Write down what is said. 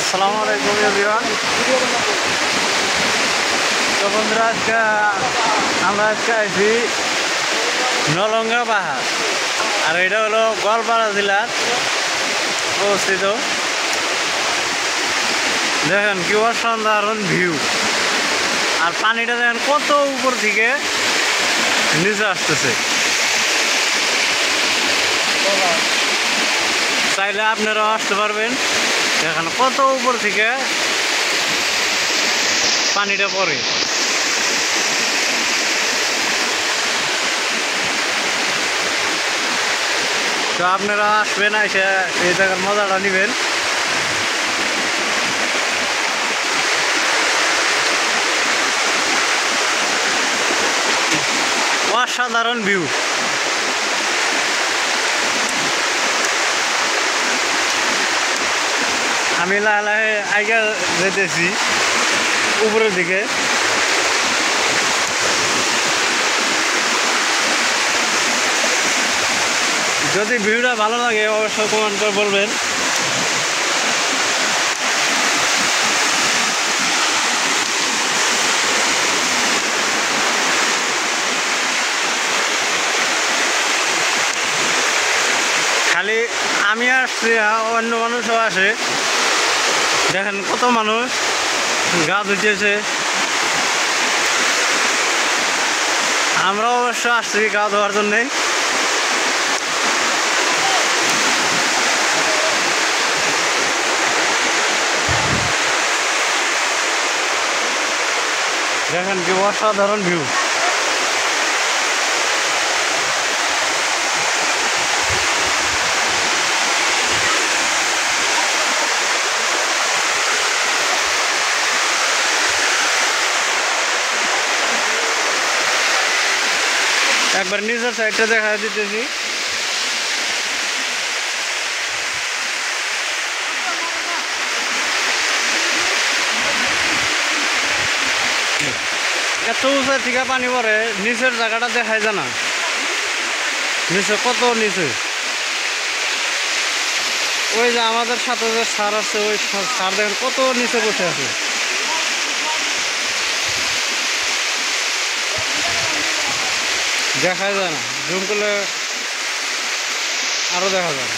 আসসালামু আলাইকুম এভরিওয়ান। তো বন্ধুরা, আমরা আছি নলঙ্গা পাহাড়, আর এটা হলো গোয়ালপাড়া জেলার অবস্থিত। দেখেন কি অসাধারণ ভিউ, আর পানিটা দেখেন কত উপর থেকে নিচে আসতেছে। চাইলে আপনারাও আসতে পারবেন। দেখেন কত উপর থেকে পানিটা পড়ে। তো আপনারা আসবেন, এসে এই জায়গার মজাটা নেবেন। অসাধারণ ভিউ। আমি লাহে লাহে আইগা যেতেছি উপরের দিকে। যদি ভিউটা ভালো লাগে অবশ্যই কমেন্ট করে বলবেন। খালি আমি আসছি, অন্য মানুষও আসে। দেখেন কত মানুষ গা ধুইতেছে। আমরা অবশ্য আসছি গা ধোয়ার জন্যে। দেখেন কি অসাধারণ ভিউ। একবার নিজের সাইডটা দেখা দিতেছি। এত উঁচা থেকে পানি পড়ে, নিচের জায়গাটা দেখায় যায় না। নিচে কত নিচে। ওই যে আমাদের সাথে যে সার আছে, ওই সার দেখেন কত নিচে বসে আছে। দেখা যায় না, জুম করলে আরো দেখা যায় না।